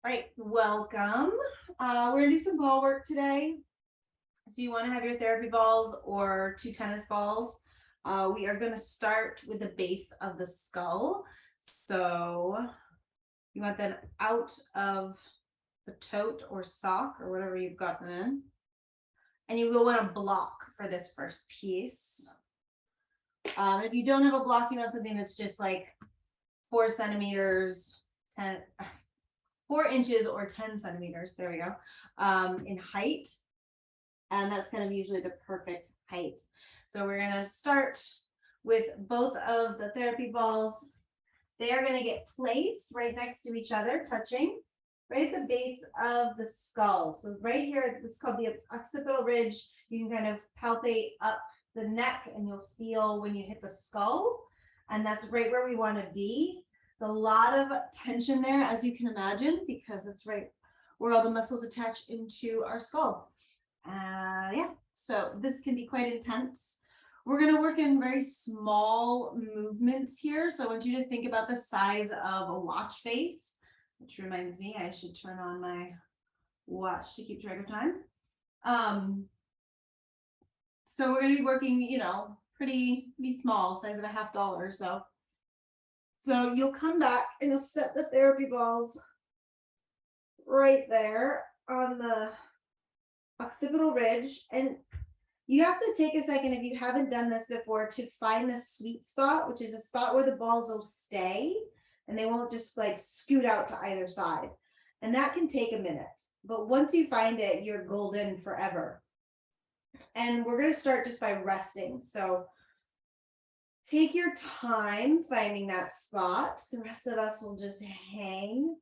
All right, welcome. We're gonna do some ball work today. Do you want to have your therapy balls or two tennis balls? We are gonna start with the base of the skull. So you want them out of the tote or sock or whatever you've got them in. And you will want to block for this first piece. If you don't have a block, you want something that's just like 4 centimeters, 4 inches or 10 centimeters. There we go. In height. And that's kind of usually the perfect height. So we're going to start with both of the therapy balls. They are going to get placed right next to each other, touching right at the base of the skull. So right here, it's called the occipital ridge. You can kind of palpate up the neck and you'll feel when you hit the skull. And that's right where we want to be. There's a lot of tension there, as you can imagine, because that's right where all the muscles attach into our skull. Yeah, so this can be quite intense. We're going to work in very small movements here. So I want you to think about the size of a watch face, which reminds me I should turn on my watch to keep track of time. So we're going to be working, pretty small, size of a $50 or so. So you'll come back and you'll set the therapy balls right there on the occipital ridge, and you have to take a second, if you haven't done this before, to find the sweet spot, which is a spot where the balls will stay and they won't just like scoot out to either side. And that can take a minute, but once you find it, you're golden forever. And we're going to start just by resting. So take your time finding that spot. The rest of us will just hang.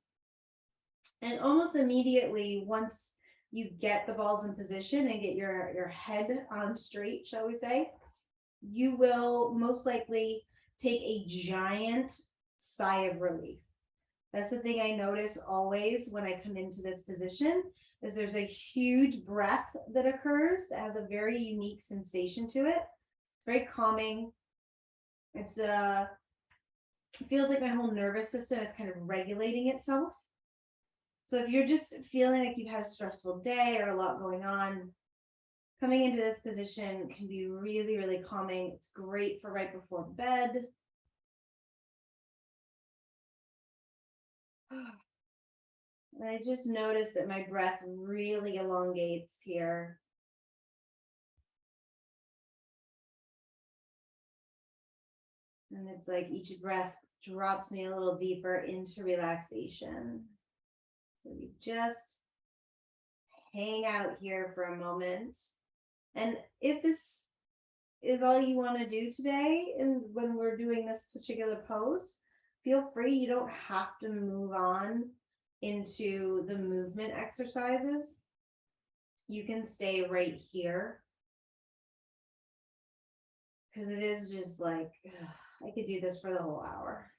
And almost immediately, once you get the balls in position and get your head on straight, shall we say, you will most likely take a giant sigh of relief. That's the thing I notice always when I come into this position, is there's a huge breath that occurs that has a very unique sensation to it. It's very calming. It feels like my whole nervous system is kind of regulating itself. So if you're just feeling like you've had a stressful day or a lot going on, coming into this position can be really, really calming. It's great for right before bed. And I just noticed that my breath really elongates here. And it's like each breath drops me a little deeper into relaxation. So you just hang out here for a moment. And if this is all you want to do today, and when we're doing this particular pose, feel free. You don't have to move on into the movement exercises. You can stay right here, because it is just like, I could do this for the whole hour.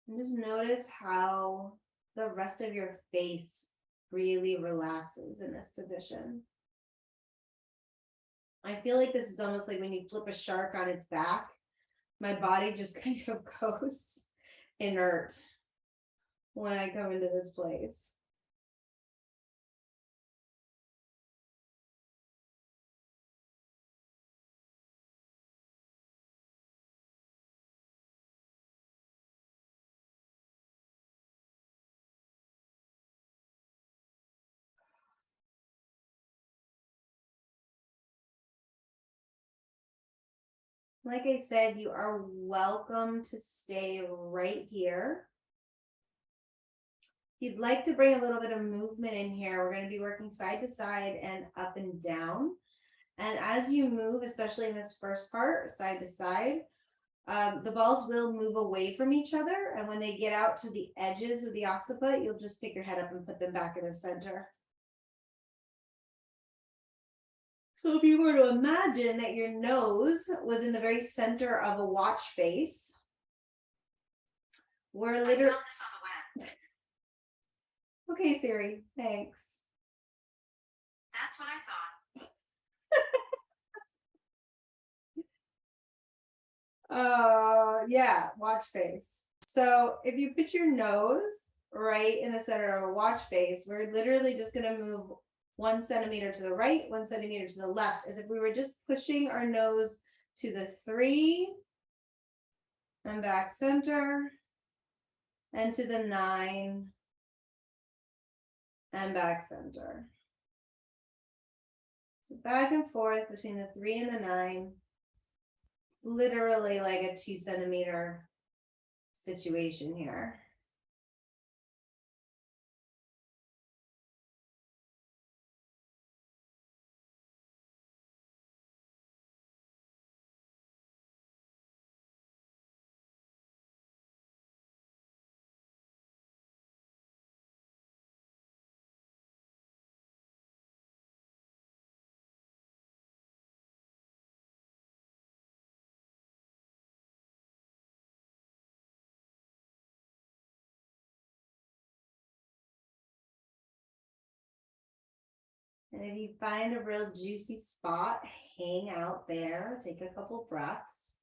And just notice how the rest of your face really relaxes in this position. I feel like this is almost like when you flip a shark on its back. My body just kind of goes inert when I come into this place. Like I said, you are welcome to stay right here. you'd like to bring a little bit of movement in here, we're going to be working side to side and up and down. And as you move, especially in this first part, side to side, the balls will move away from each other. And when they get out to the edges of the occiput, you'll just pick your head up and put them back in the center. So if you were to imagine that your nose was in the very center of a watch face, we're literally. I found this on the web. Okay, Siri, thanks. That's what I thought. Yeah, watch face. So if you put your nose right in the center of a watch face, we're literally just going to move 1 centimeter to the right, 1 centimeter to the left, as if we were just pushing our nose to the 3 and back center, and to the 9 and back center. So back and forth between the 3 and the 9, literally like a 2 centimeter situation here. And if you find a real juicy spot, hang out there, take a couple breaths.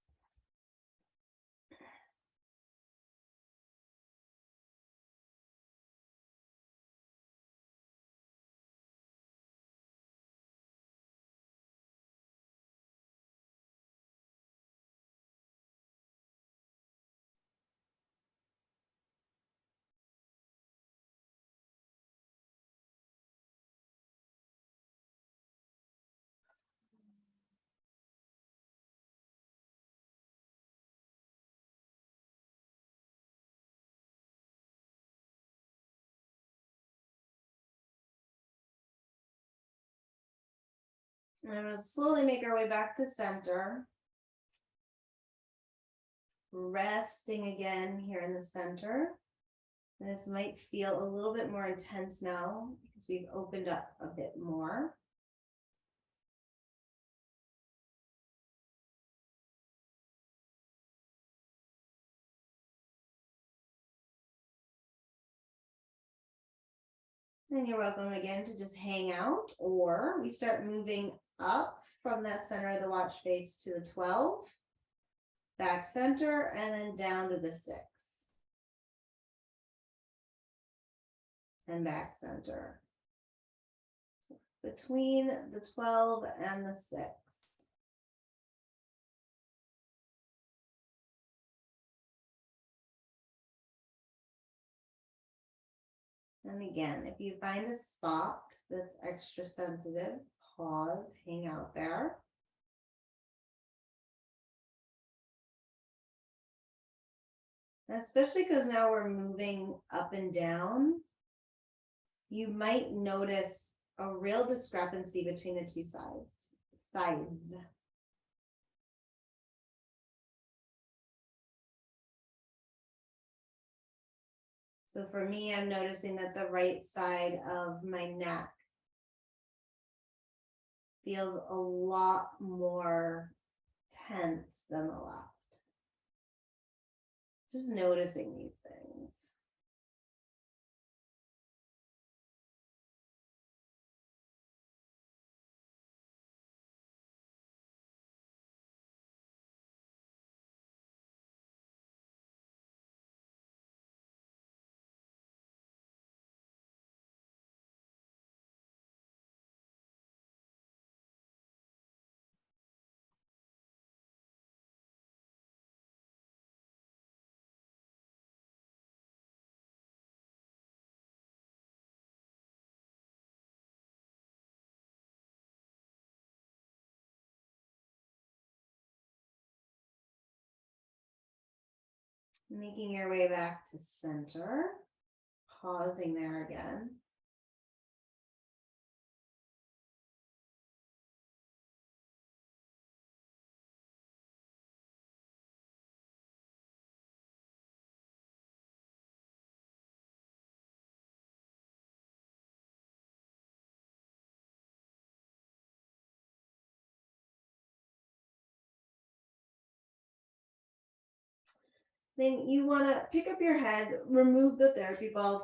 And I'm going to slowly make our way back to center. Resting again here in the center. And this might feel a little bit more intense now because we've opened up a bit more. Then you're welcome again to just hang out, or we start moving up from that center of the watch face to the 12, back center, and then down to the 6. And back center. Between the 12 and the 6. And again, if you find a spot that's extra sensitive, pause, hang out there. Especially because now we're moving up and down, you might notice a real discrepancy between the two sides. So for me, I'm noticing that the right side of my neck feels a lot more tense than the left. Just noticing these things. Making your way back to center. pausing there again. Then you want to pick up your head, remove the therapy balls.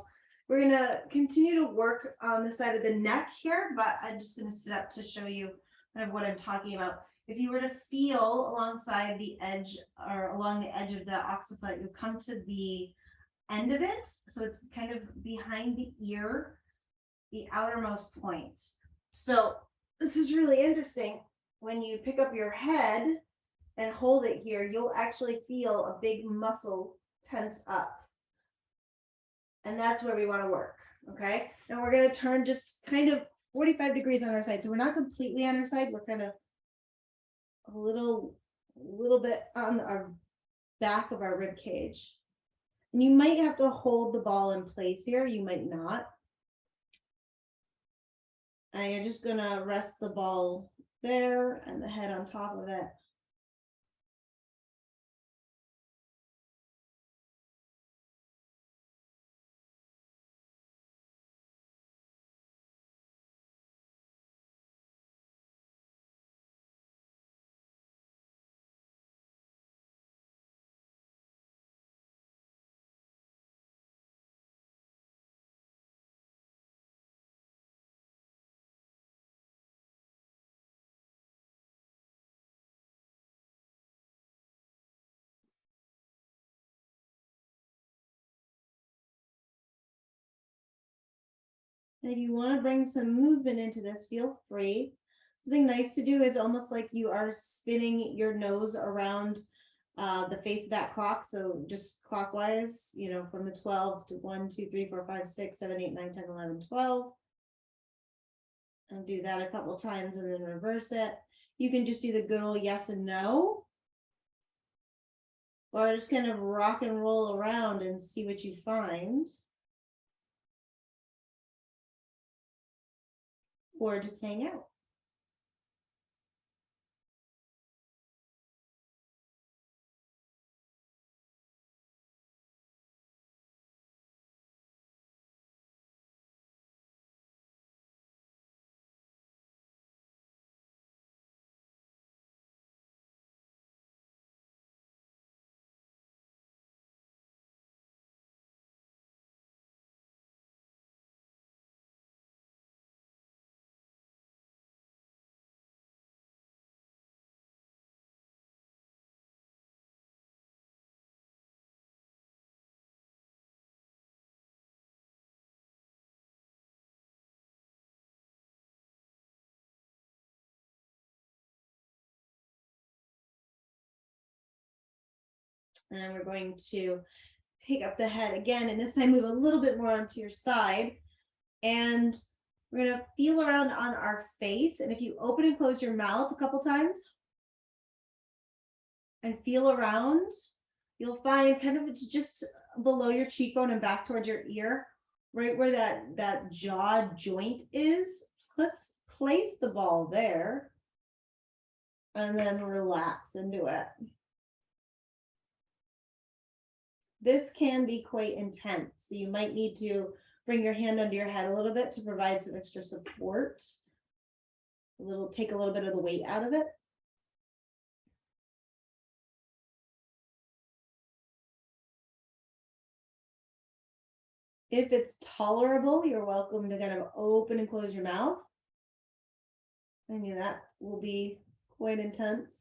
We're going to continue to work on the side of the neck here, but I'm just going to sit up to show you kind of what I'm talking about. If you were to feel alongside the edge or along the edge of the occiput, you'll come to the end of it. So it's kind of behind the ear, the outermost point. So this is really interesting. When you pick up your head and hold it here, you'll actually feel a big muscle tense up. And that's where we want to work. Okay. Now we're going to turn just kind of 45 degrees on our side. So we're not completely on our side. We're kind of a little bit on our back of our rib cage. And you might have to hold the ball in place here. You might not. And you're just going to rest the ball there and the head on top of it. And if you want to bring some movement into this, feel free. Something nice to do is almost like you are spinning your nose around the face of that clock. So just clockwise, from the 12 to 1, 2, 3, 4, 5, 6, 7, 8, 9, 10, 11, 12. And do that a couple times and then reverse it. You can just do the good old yes and no. Or just kind of rock and roll around and see what you find. Or just hang out. And then we're going to pick up the head again, and this time move a little bit more onto your side. And we're going to feel around on our face. And if you open and close your mouth a couple times and feel around, you'll find kind of it's just below your cheekbone and back towards your ear, right where that jaw joint is. Place the ball there and then relax into it. This can be quite intense, so you might need to bring your hand under your head a little bit to provide some extra support. Take a little bit of the weight out of it. If it's tolerable, you're welcome to kind of open and close your mouth. I knew that will be quite intense.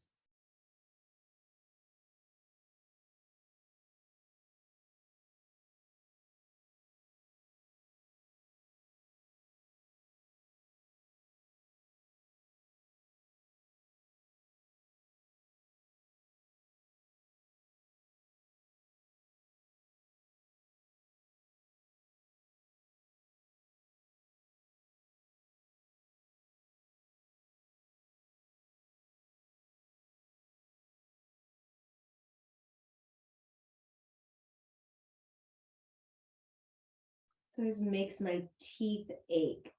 This always makes my teeth ache.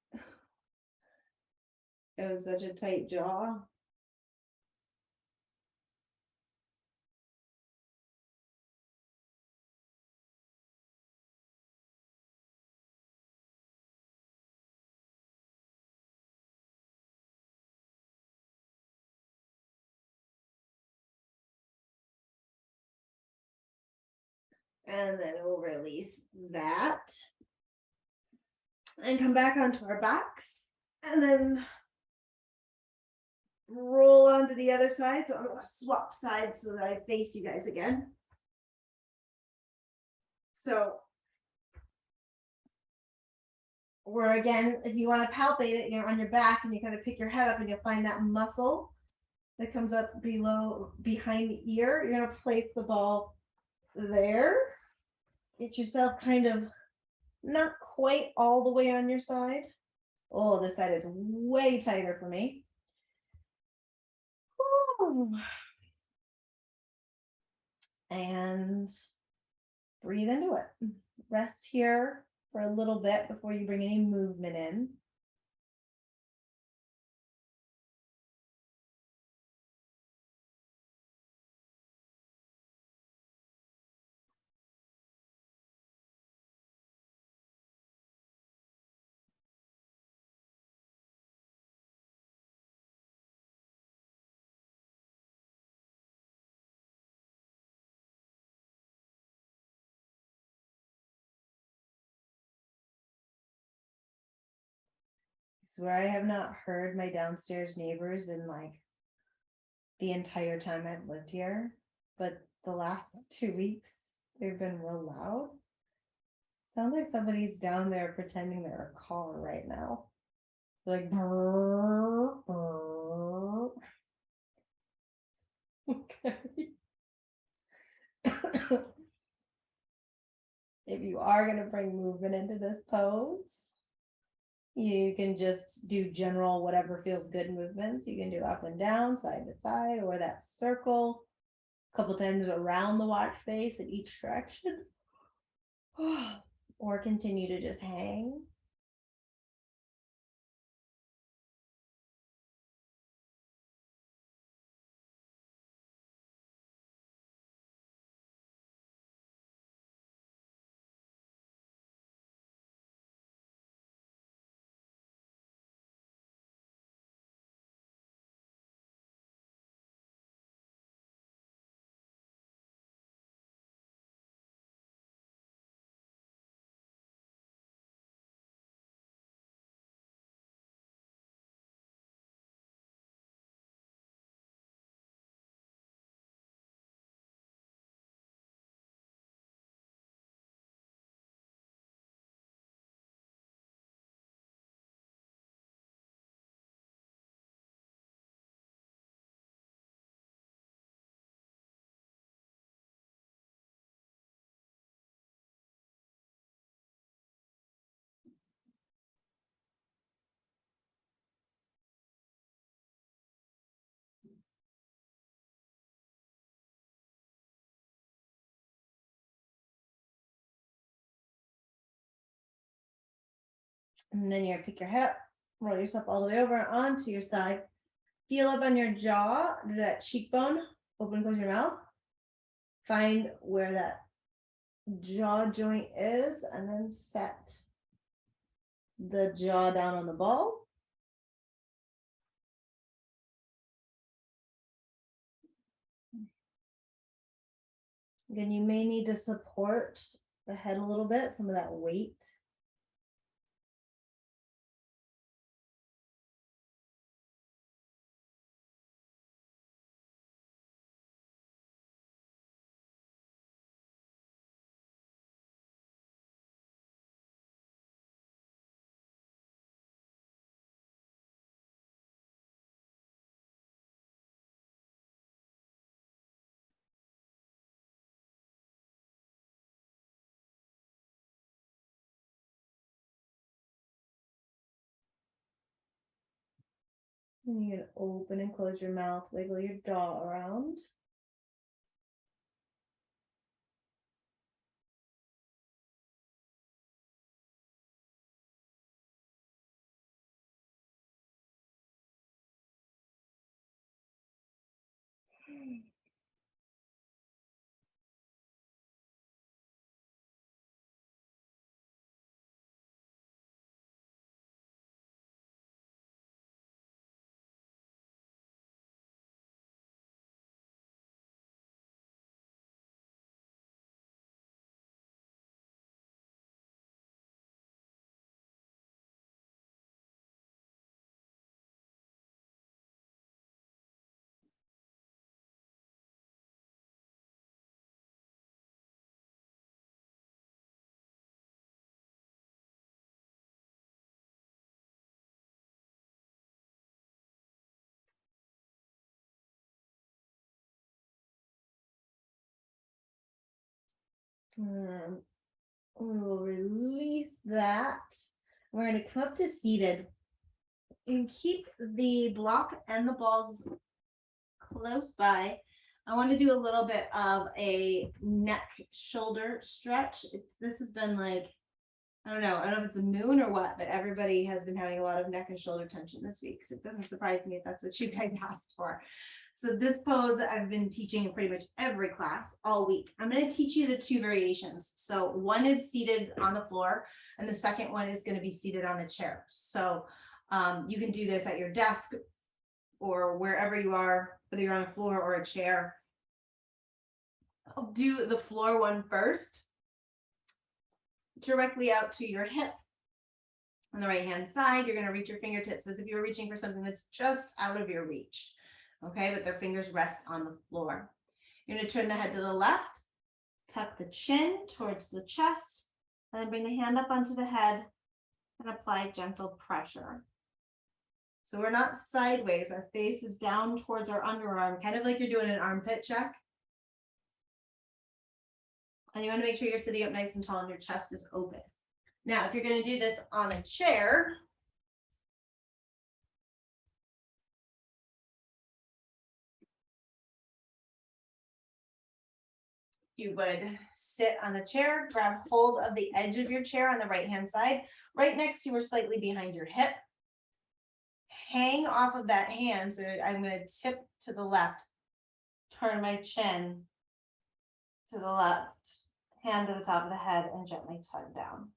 It was such a tight jaw. And then we'll release that. And come back onto our backs. And then roll onto the other side. So I'm gonna swap sides so that I face you guys again. So we're again, if you want to palpate it, you're on your back and you kind of pick your head up and you'll find that muscle that comes up below behind the ear. You're gonna place the ball there. Get yourself kind of not quite all the way on your side. Oh, this side is way tighter for me. Whew. And breathe into it. Rest here for a little bit before you bring any movement in. I swear I have not heard my downstairs neighbors in like the entire time I've lived here, but the last 2 weeks they've been real loud. Sounds like somebody's down there pretending they're a car right now. Like brrr, brrr. Okay. If you are going to bring movement into this pose, you can just do general whatever feels good movements. You can do up and down, side to side, or that circle a couple times around the watch face in each direction. Or continue to just hang. And then you're gonna pick your head up, roll yourself all the way over onto your side. Feel up on your jaw, do that cheekbone, open, close your mouth. Find where that jaw joint is, and then set the jaw down on the ball. Again, you may need to support the head a little bit, some of that weight. And you can open and close your mouth, wiggle your jaw around. We will release that. We're going to come up to seated and keep the block and the balls close by. I want to do a little bit of a neck shoulder stretch. This has been like, I don't know if it's a moon or what, but everybody has been having a lot of neck and shoulder tension this week. So it doesn't surprise me if that's what you guys asked for. So this pose that I've been teaching in pretty much every class all week. I'm going to teach you the two variations. So one is seated on the floor and the second one is going to be seated on a chair. So you can do this at your desk or wherever you are, whether you're on a floor or a chair. I'll do the floor one first. Directly out to your hip. On the right hand side, you're going to reach your fingertips as if you were reaching for something that's just out of your reach. Okay, but their fingers rest on the floor. You're going to turn the head to the left, tuck the chin towards the chest, and then bring the hand up onto the head and apply gentle pressure. So we're not sideways, our face is down towards our underarm, kind of like you're doing an armpit check. And you want to make sure you're sitting up nice and tall and your chest is open. Now, if you're going to do this on a chair, you would sit on the chair, grab hold of the edge of your chair on the right-hand side, right next to or slightly behind your hip. Hang off of that hand. So I'm going to tip to the left, turn my chin to the left, hand to the top of the head, and gently tug down.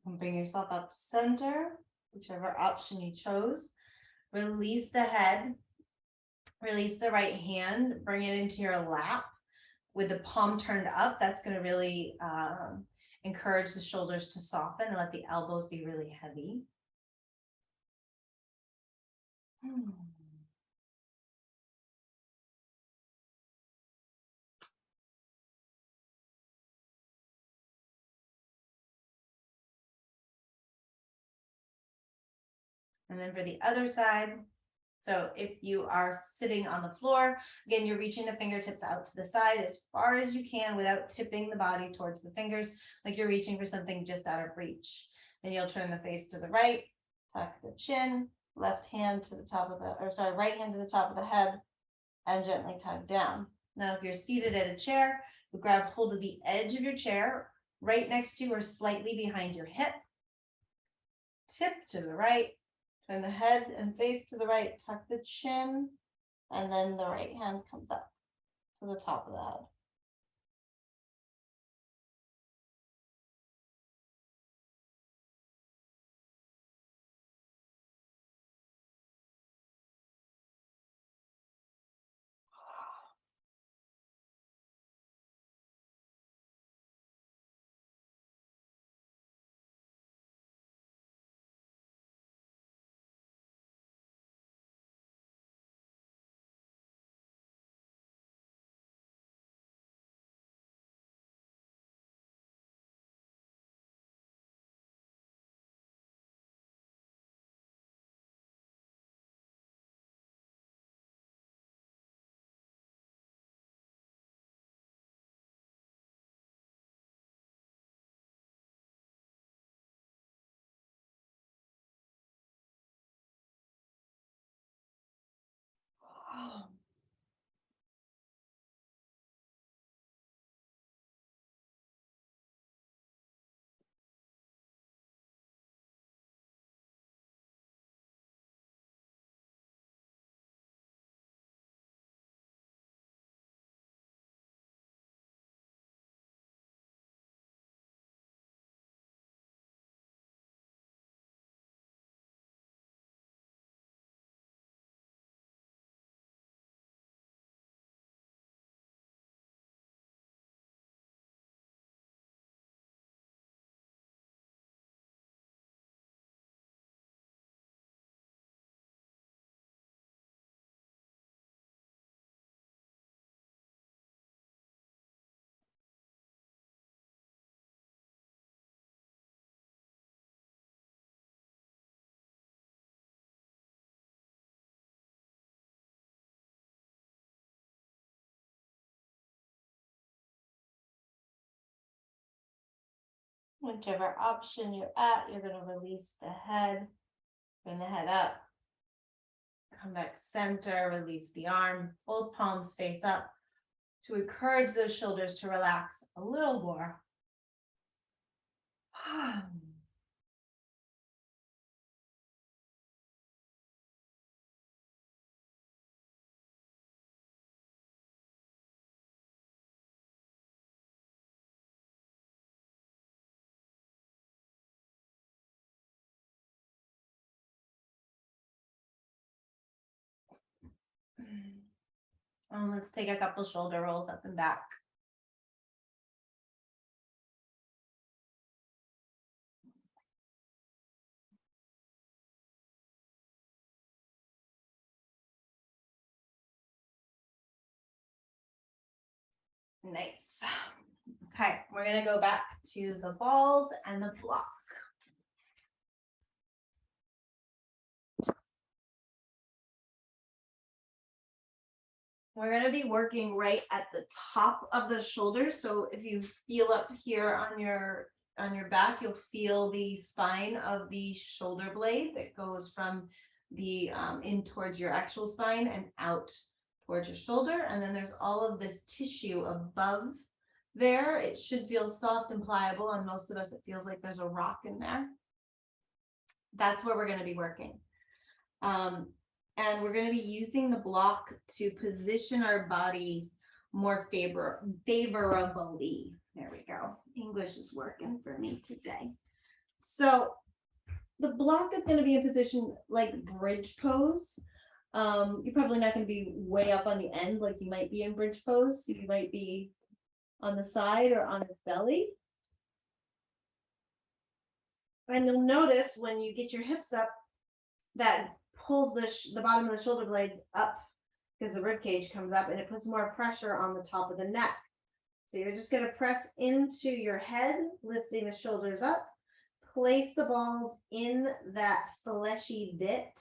And bring yourself up center, whichever option you chose. Release the head, release the right hand, bring it into your lap with the palm turned up. That's going to really encourage the shoulders to soften and let the elbows be really heavy. And then for the other side, so if you are sitting on the floor, again, you're reaching the fingertips out to the side as far as you can without tipping the body towards the fingers, like you're reaching for something just out of reach. And you'll turn the face to the right, tuck the chin, left hand to the top of the, or sorry, right hand to the top of the head, and gently tug down. Now, if you're seated at a chair, you grab hold of the edge of your chair, right next to or slightly behind your hip. Tip to the right, turn the head and face to the right, tuck the chin, and then the right hand comes up to the top of the head. Whichever option you're at, you're going to release the head, bring the head up, come back center, release the arm, both palms face up to encourage those shoulders to relax a little more. Let's take a couple shoulder rolls up and back. Nice. Okay, we're gonna go back to the balls and the block. We're gonna be working right at the top of the shoulders. So if you feel up here on your back, you'll feel the spine of the shoulder blade that goes from the in towards your actual spine and out towards your shoulder. And then there's all of this tissue above there. It should feel soft and pliable. On most of us, it feels like there's a rock in there. That's where we're going to be working. And we're going to be using the block to position our body more favorably. There we go. English is working for me today. So the block is going to be in position like bridge pose. You're probably not going to be way up on the end like you might be in bridge pose. So you might be on the side or on your belly. And you'll notice when you get your hips up, that pulls the bottom of the shoulder blades up because the rib cage comes up and it puts more pressure on the top of the neck. So you're just going to press into your head, lifting the shoulders up, place the balls in that fleshy bit,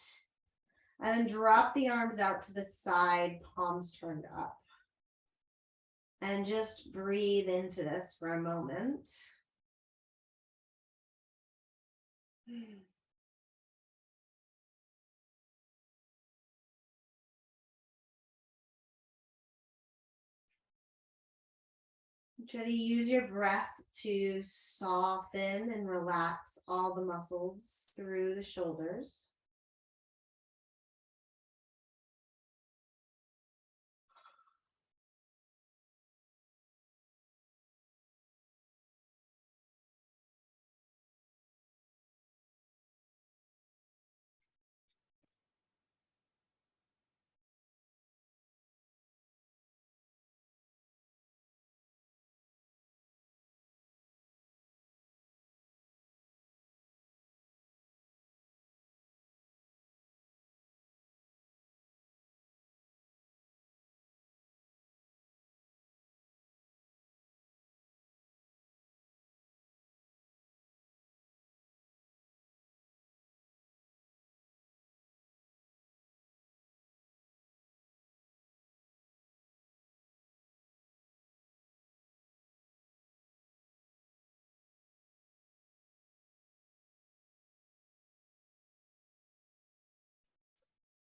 and then drop the arms out to the side, palms turned up. And just breathe into this for a moment. Try to use your breath to soften and relax all the muscles through the shoulders.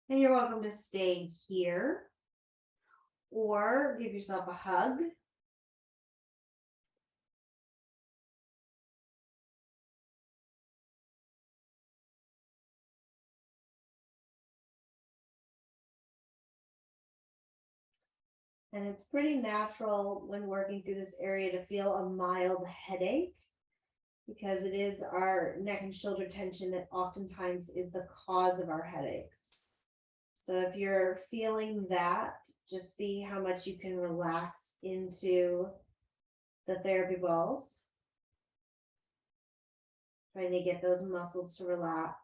And you're welcome to stay here or give yourself a hug. And it's pretty natural when working through this area to feel a mild headache because it is our neck and shoulder tension that oftentimes is the cause of our headaches. So if you're feeling that, just see how much you can relax into the therapy balls. Trying to get those muscles to relax.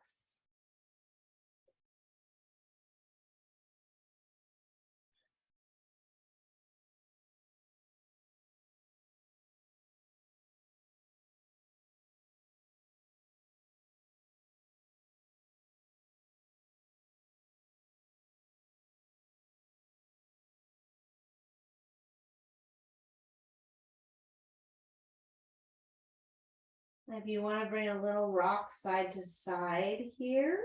If you want to bring a little rock side to side here,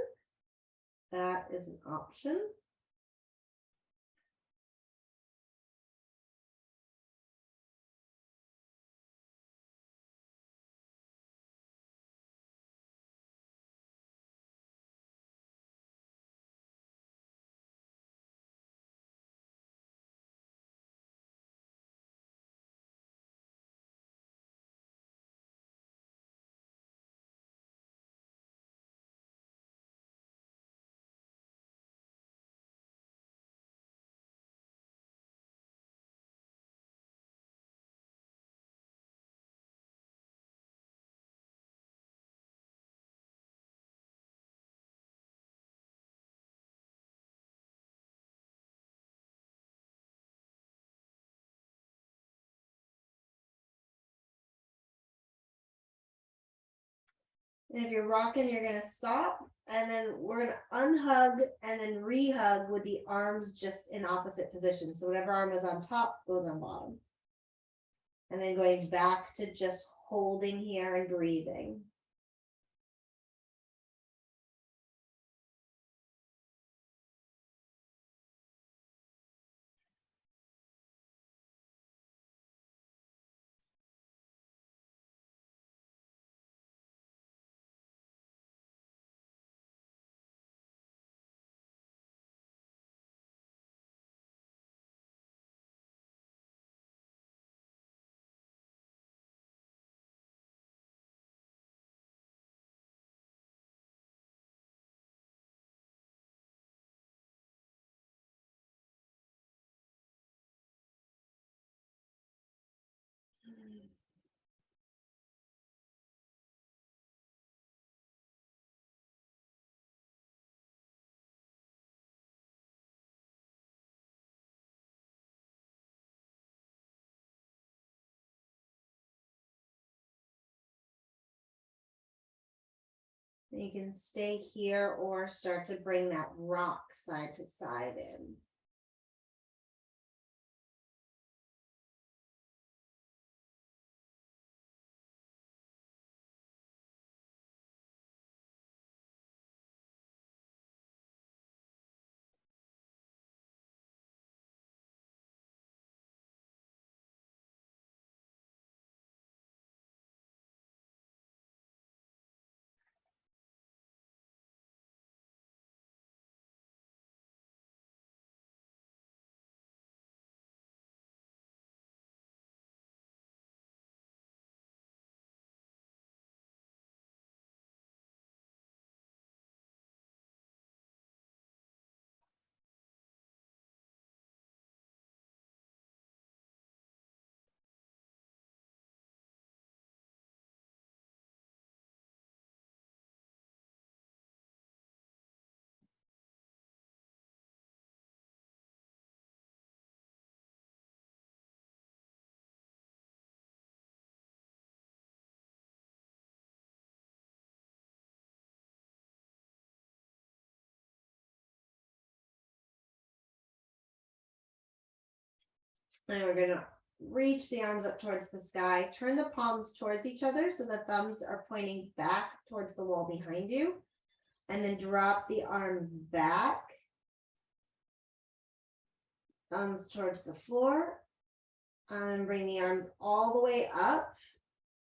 that is an option. And if you're rocking, you're going to stop. And then we're going to unhug and then rehug with the arms just in opposite positions. So whatever arm was on top goes on bottom. And then going back to just holding here and breathing. And you can stay here or start to bring that rock side to side in. And we're gonna reach the arms up towards the sky, turn the palms towards each other so the thumbs are pointing back towards the wall behind you, and then drop the arms back, thumbs towards the floor, and then bring the arms all the way up,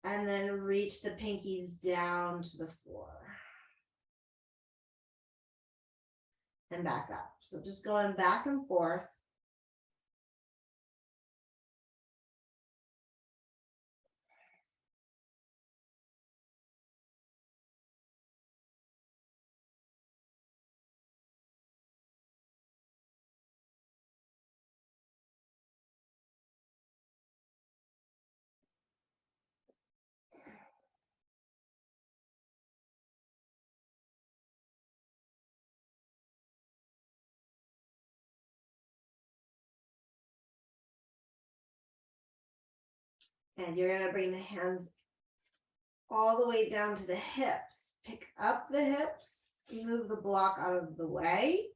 and then reach the pinkies down to the floor. And back up. So just going back and forth. And you're going to bring the hands all the way down to the hips. Pick up the hips, move the block out of the way.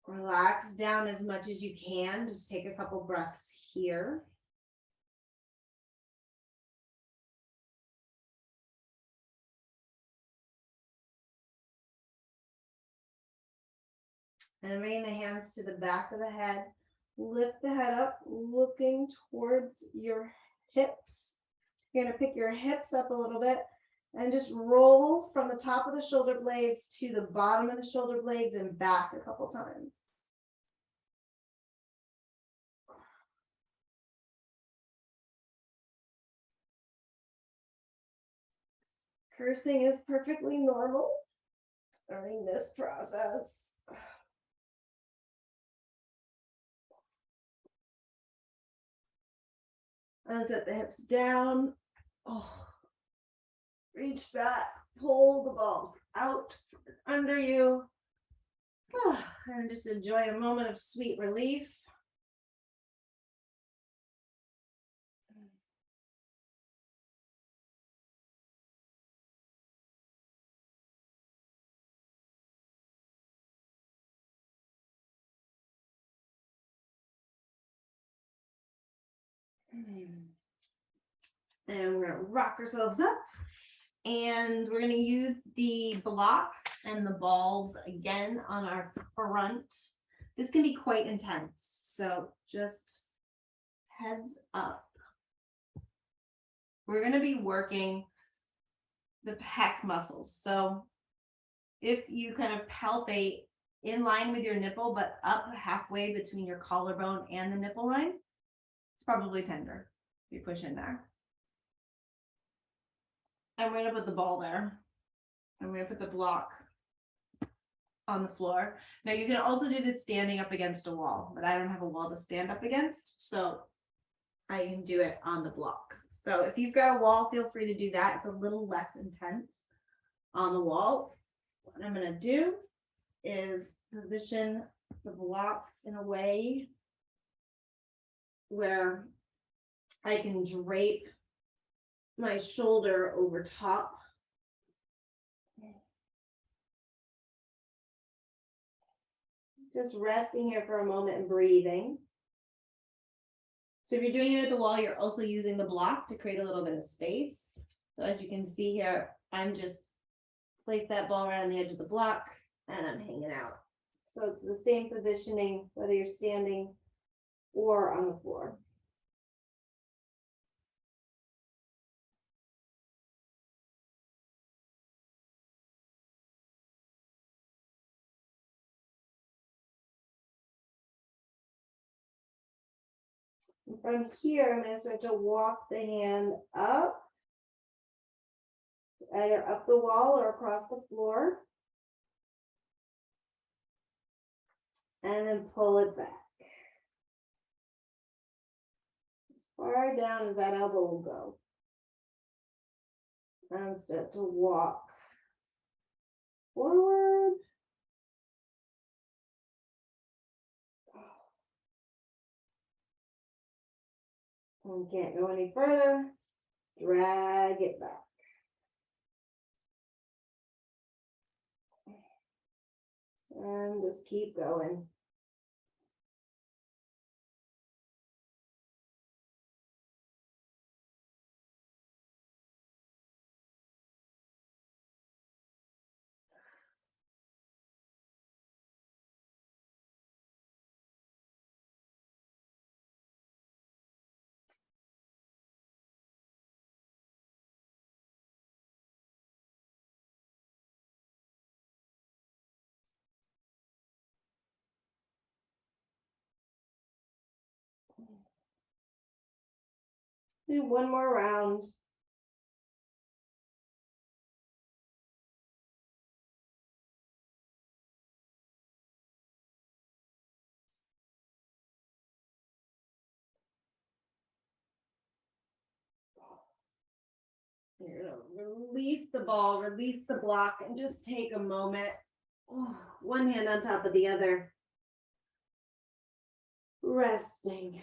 Relax down as much as you can. Just take a couple breaths here. And bring the hands to the back of the head. Lift the head up, looking towards your hips. You're going to pick your hips up a little bit and just roll from the top of the shoulder blades to the bottom of the shoulder blades and back a couple times. Cursing is perfectly normal during this process. And set the hips down. Oh, reach back, pull the balls out under you. Oh, and just enjoy a moment of sweet relief. And we're gonna rock ourselves up, and we're gonna use the block and the balls again on our front. This can be quite intense, so just heads up. We're gonna be working the pec muscles. So if you kind of palpate in line with your nipple, but up halfway between your collarbone and the nipple line, it's probably tender. You push in there. And we're gonna put the ball there. And we're gonna put the block on the floor. Now you can also do this standing up against a wall, but I don't have a wall to stand up against, so I can do it on the block. So if you've got a wall, feel free to do that. It's a little less intense on the wall. What I'm gonna do is position the block in a way where I can drape my shoulder over top. Just resting here for a moment and breathing. So if you're doing it at the wall, you're also using the block to create a little bit of space. So as you can see here, I'm just place that ball right on the edge of the block and I'm hanging out. So it's the same positioning, whether you're standing or on the floor. From here, I'm going to start to walk the hand up, either up the wall or across the floor. And then pull it back. As far down as that elbow will go. And start to walk forward. And can't go any further. Drag it back. And just keep going. Do one more round. You're gonna release the ball, release the block, and just take a moment. Oh, one hand on top of the other. Resting.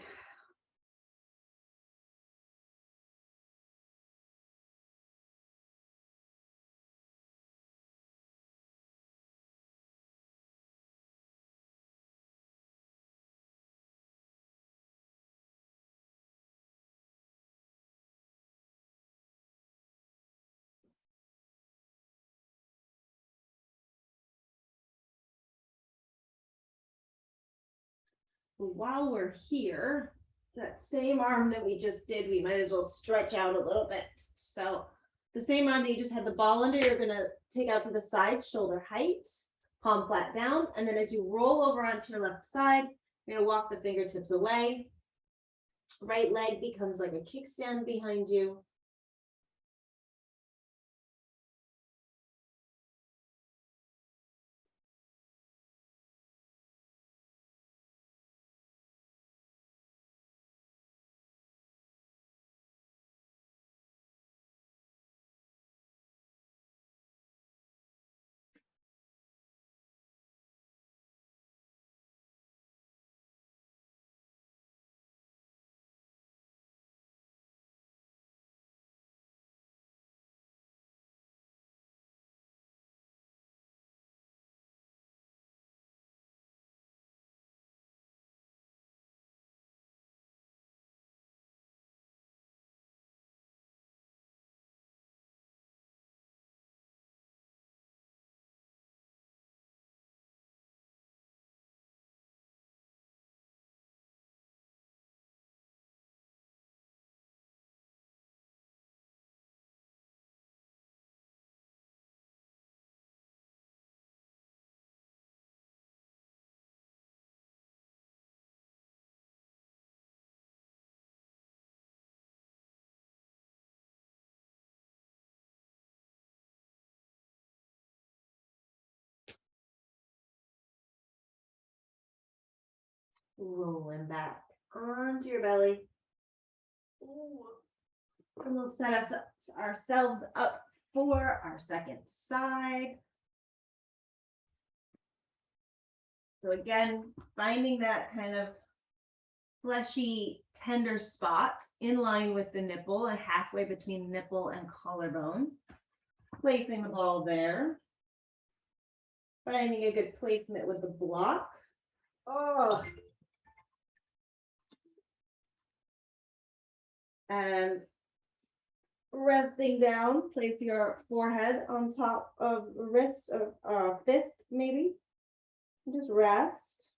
While we're here, that same arm that we just did, we might as well stretch out a little bit. So the same arm that you just had the ball under, you're gonna take out to the side, shoulder height, palm flat down. And then as you roll over onto your left side, you're gonna walk the fingertips away. Right leg becomes like a kickstand behind you. Rolling back onto your belly. Ooh. And we'll set ourselves up for our second side. So again, finding that kind of fleshy, tender spot in line with the nipple and halfway between nipple and collarbone. Placing the ball there. Finding a good placement with the block. Oh. And resting down, place your forehead on top of the wrist of fist, maybe. Just rest.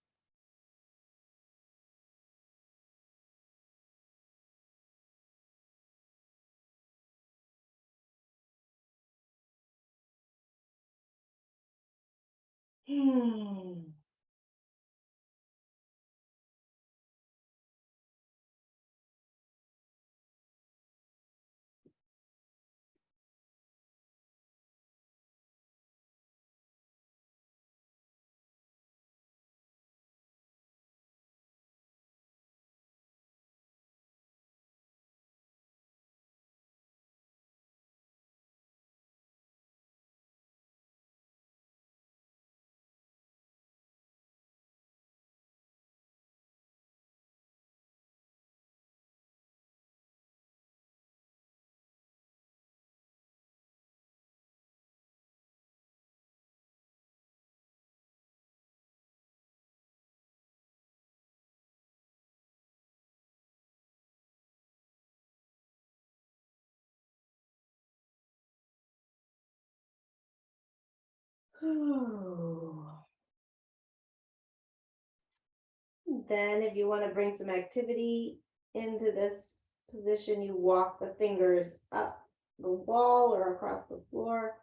Then if you want to bring some activity into this position, you walk the fingers up the wall or across the floor.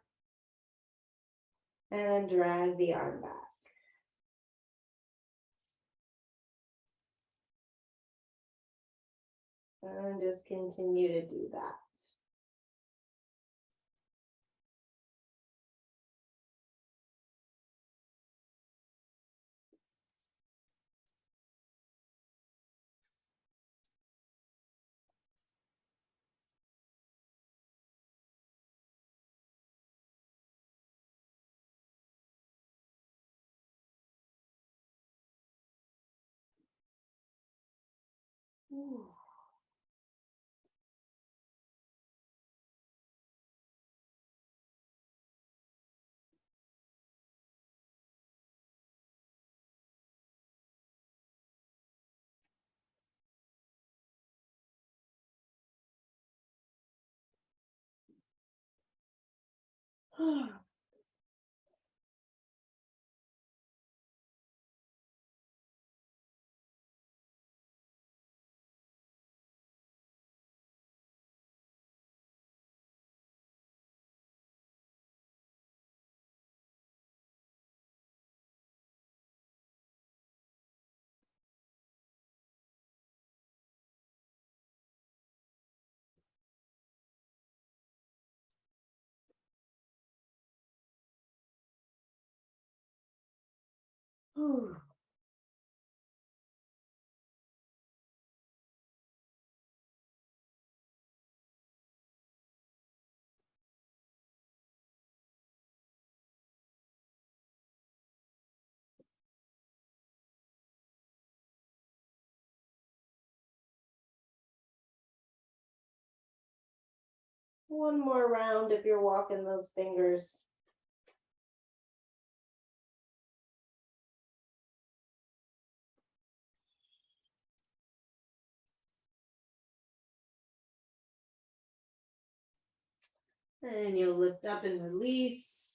And then drag the arm back. And just continue to do that. Ooh. Ooh. One more round if you're walking those fingers. And you'll lift up and release.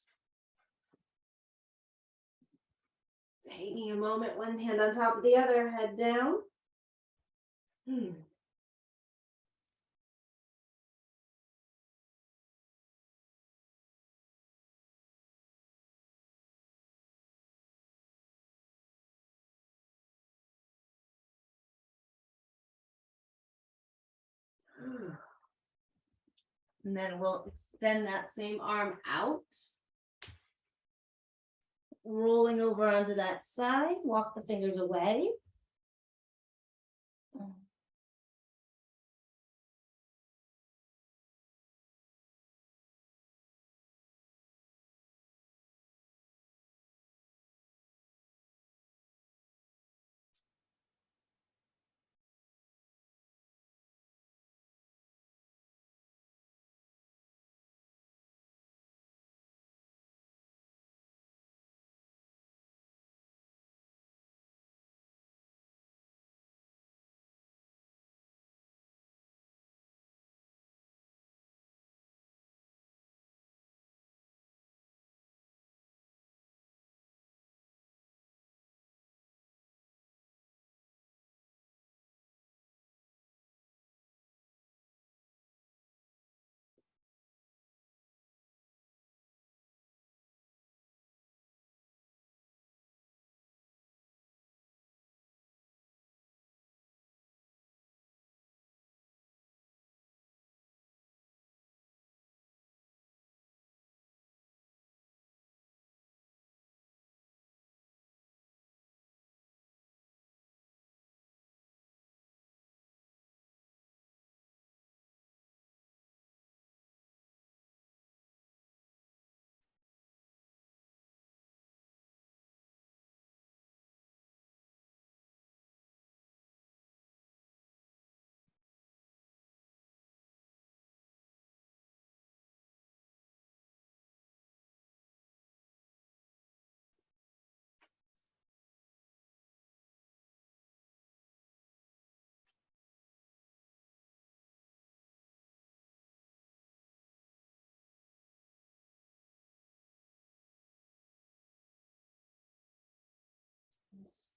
Taking a moment, one hand on top of the other, head down. And then we'll extend that same arm out. Rolling over onto that side, walk the fingers away. And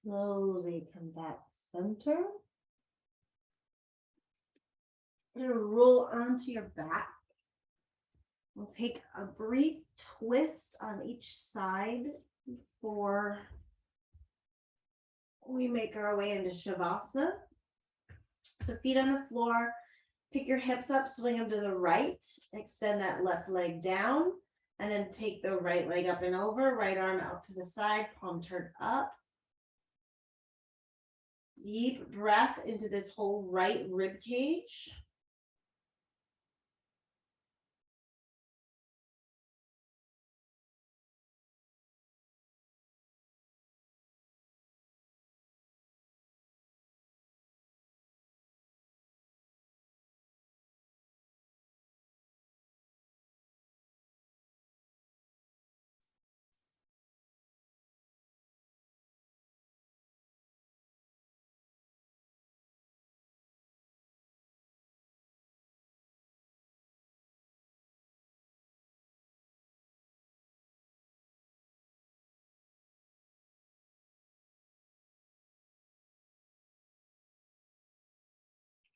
slowly come back center. You're gonna roll onto your back. We'll take a brief twist on each side before we make our way into Shavasana. So feet on the floor, pick your hips up, swing them to the right, extend that left leg down, and then take the right leg up and over, right arm out to the side, palm turned up. Deep breath into this whole right rib cage.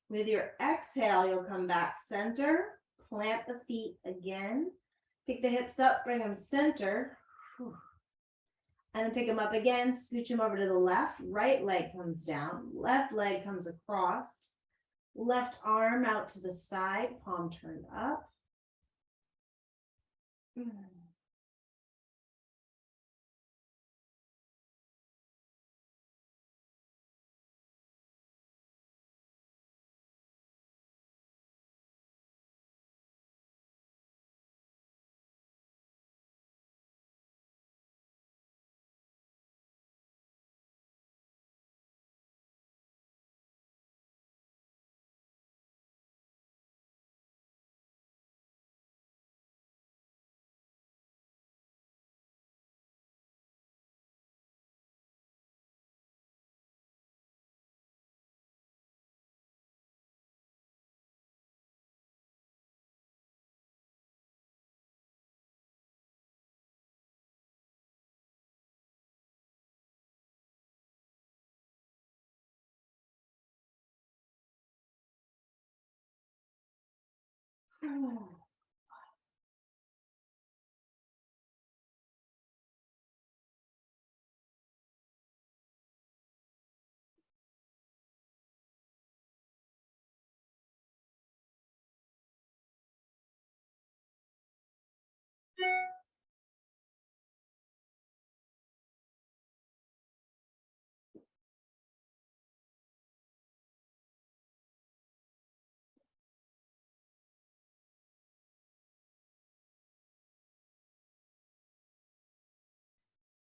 With your exhale, you'll come back center, plant the feet again, pick the hips up, bring them center, and then pick them up again, scooch them over to the left, right leg comes down, left leg comes across, left arm out to the side, palm turned up.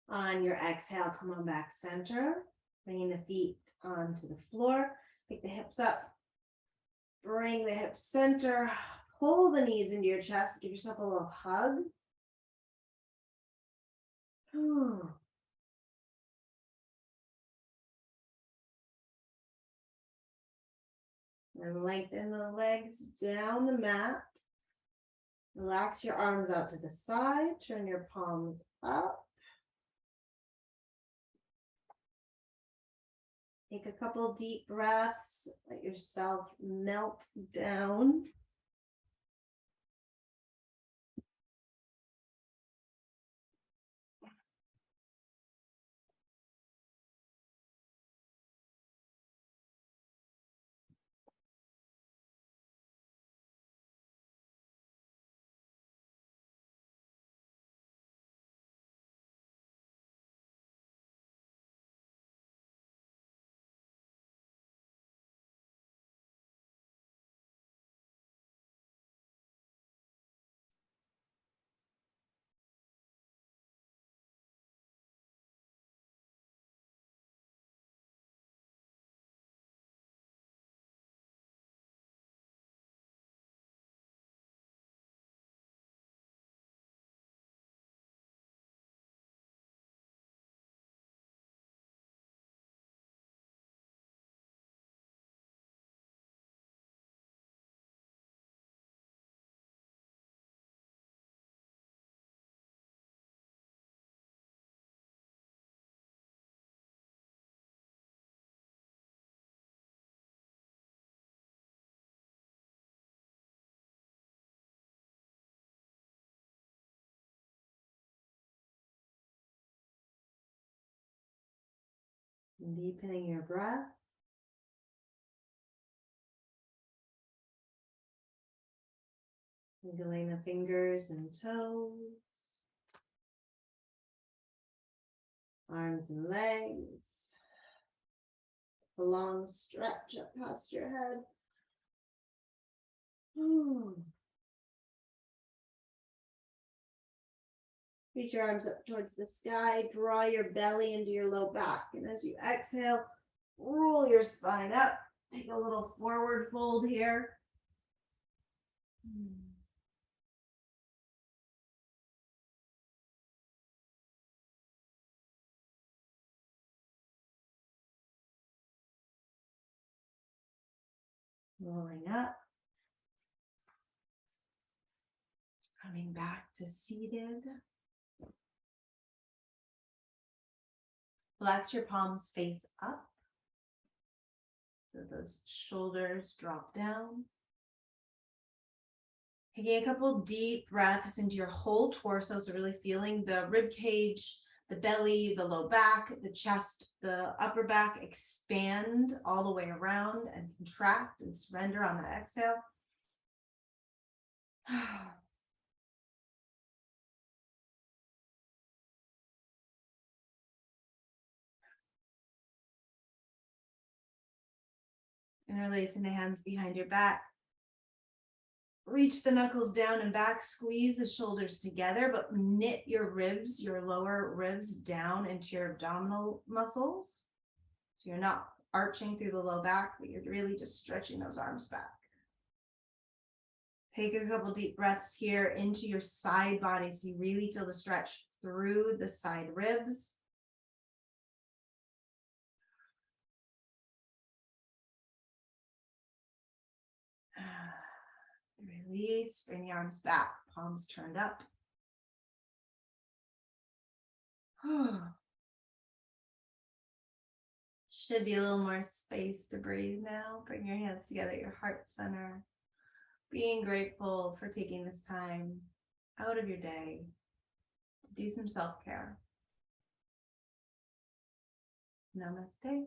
On your exhale, come on back center, bringing the feet onto the floor, pick the hips up, bring the hips center, pull the knees into your chest, give yourself a little hug. And lengthen the legs down the mat. Relax your arms out to the side, turn your palms up. Take a couple deep breaths, let yourself melt down. Deepening your breath. Wiggling the fingers and toes. Arms and legs. A long stretch up past your head. Reach your arms up towards the sky. Draw your belly into your low back. And as you exhale, roll your spine up. Take a little forward fold here. Rolling up. Coming back to seated. Relax your palms face up. So those shoulders drop down. Taking a couple deep breaths into your whole torso. So really feeling the rib cage, the belly, the low back, the chest, the upper back expand all the way around and contract and surrender on that exhale. Interlacing the hands behind your back. Reach the knuckles down and back, squeeze the shoulders together, but knit your ribs, your lower ribs down into your abdominal muscles. So you're not arching through the low back, but you're really just stretching those arms back. Take a couple deep breaths here into your side body so you really feel the stretch through the side ribs. Release, bring the arms back, palms turned up. Should be a little more space to breathe now. Bring your hands together at your heart center. Being grateful for taking this time out of your day to do some self-care. Namaste.